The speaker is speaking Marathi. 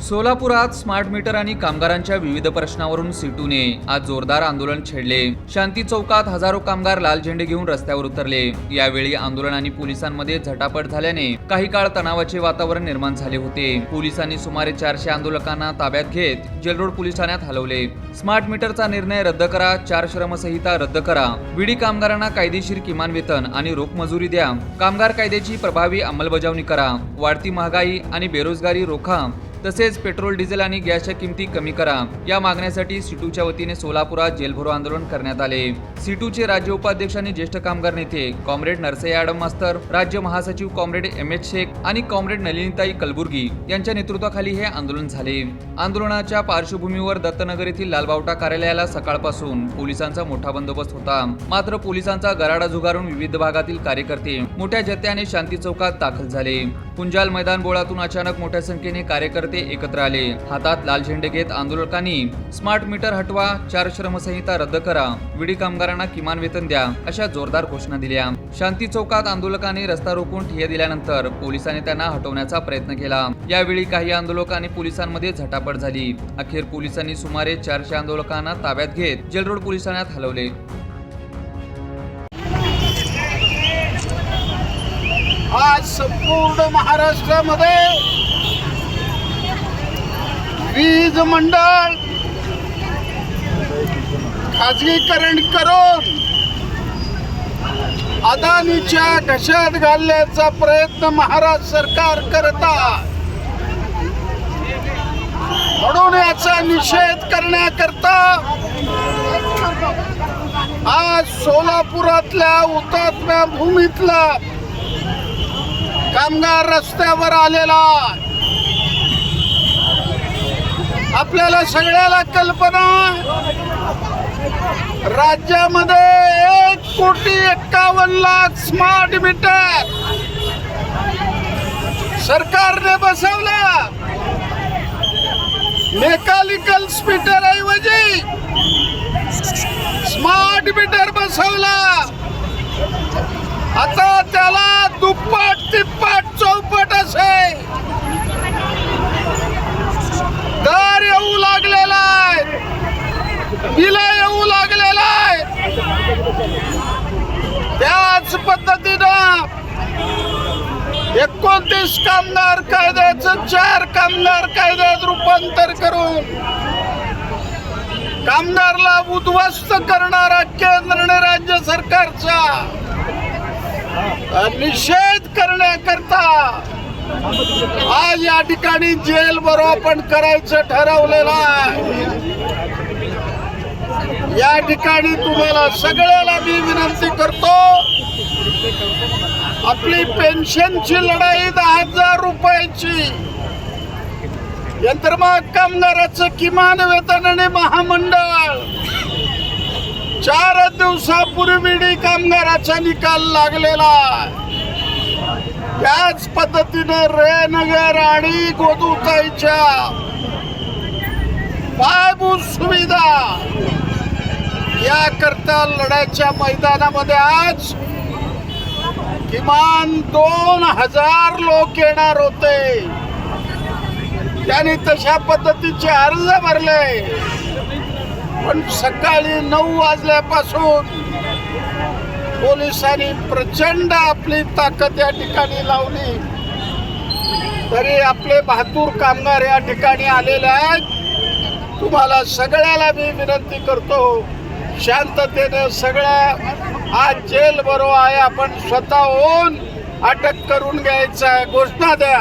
सोलापुरात स्मार्ट मीटर आणि कामगारांच्या विविध प्रश्नावरून सिटूने आज जोरदार आंदोलन छेडले। शांती चौकात हजारो कामगार लाल झेंडे घेऊन रस्त्यावर उतरले। यावेळी आंदोलन आणि पोलिसांमध्ये झटापट झाल्याने काही काळ तणावाचे वातावरण निर्माण झाले होते। पोलिसांनी सुमारे 400 आंदोलकांना ताब्यात घेत जेलरोड पोलीस ठाण्यात हलवले। स्मार्ट मीटरचा निर्णय रद्द करा, 4 श्रमसंहिता रद्द करा, विडी कामगारांना कायदेशीर किमान वेतन आणि रोख मजुरी द्या, कामगार कायद्याची प्रभावी अंमलबजावणी करा, वाढती महागाई आणि बेरोजगारी रोखा, तसेच पेट्रोल डिझेल आणि गॅसच्या किमती कमी करा या मागण्यासाठी सिटूच्या वतीने सोलापुरात जेलभरो आंदोलन करण्यात आले। सिटूचे राज्य उपाध्यक्ष आणि ज्येष्ठ कामगार नेते कॉम्रेड नरसय्या आडम मास्तर, राज्य महासचिव कॉम्रेड एम.एच. शेख आणि कॉम्रेड नलिनीताई कलबुर्गी यांच्या नेतृत्वाखाली हे आंदोलन झाले। आंदोलनाच्या पार्श्वभूमीवर दत्तनगर येथील लालबावटा कार्यालयाला सकाळपासून पोलिसांचा मोठा बंदोबस्त होता। मात्र पोलिसांचा गराडा झुगारून विविध भागातील कार्यकर्ते मोठ्या जत्त्याने शांती चौकात दाखल झाले। कुंजाल मैदान बोळातून अचानक मोठ्या संख्येने कार्यकर्ते एकत्र आले। हातात लाल झेंडे घेत आंदोलकांनी स्मार्ट मीटर हटवा, 4 श्रमसंहिता रद्द करा, विडी कामगारांना किमान वेतन द्या अशा जोरदार घोषणा दिल्या। शांती चौकात आंदोलकांनी रस्ता रोखून ठिय्या दिल्यानंतर पोलिसांनी त्यांना हटवण्याचा प्रयत्न केला। यावेळी काही आंदोलक आणि पोलिसांमध्ये झटापट झाली। अखेर पोलिसांनी सुमारे 400 आंदोलकांना ताब्यात घेत जेलरोड पोलीस ठाण्यात हलवले। आज संपूर्ण महाराष्ट्रामध्ये वीज मंडळ खाजगीकरण करून अदानीच्या घशात घालण्याचा प्रयत्न महाराष्ट्र सरकार करत आहे। म्हणून याचा निषेध करण्याकरता आज सोलापुरातल्या हुतात्मा भूमीतला कामगार रस्त्यावर आलेला। आपल्याला सगळ्याला कल्पना, राज्यामध्ये 1,51,00,000 स्मार्ट मीटर सरकारने बसवला। मेकॅनिकल मीटर ऐवजी स्मार्ट मीटर बसवला। आता त्याला दुप्पट तिप्पट चौपट असे दर येऊ लागलेला आहे, बिल येऊ लागलेला आहे। त्याच पद्धतीनं 29 कामगार कायद्याचं 4 कामगार कायद्यात रूपांतर करून कामगारला उद्ध्वस्त करणारा केंद्र आणि राज्य सरकारचा निषेध करण्याकरता आज या ठिकाणी जेलभरो आपण करायचं ठरवलेलं आहे। या ठिकाणी तुम्हाला सगळ्याला मी विनंती करतो, आपली पेन्शनची लढाई 10,000 रुपयाची, यंत्रमाग कामगाराचं किमान वेतन आणि महामंडळ 4 दिवसापूर्वी कामगाराचा निकाल लागलेला। त्याच पद्धतीने रेनगर आणि गोदूताईच्या पायाभूत सुविधा याकरता लढाईच्या मैदानामध्ये आज किमान 2,000 लोक येणार होते। त्यांनी तशा पद्धतीचे अर्ज भरले, पण सकाळी 9 वाजल्यापासून पोलिसांनी प्रचंड आपली ताकद या ठिकाणी लावली, तरी आपले बहादूर कामगार या ठिकाणी आलेले आहेत। तुम्हाला सगळ्याला मी विनंती करतो, शांततेने सगळ्या आज जेल बरो आहे, आपण स्वतःहून अटक करून घ्यायचं आहे। घोषणा द्या,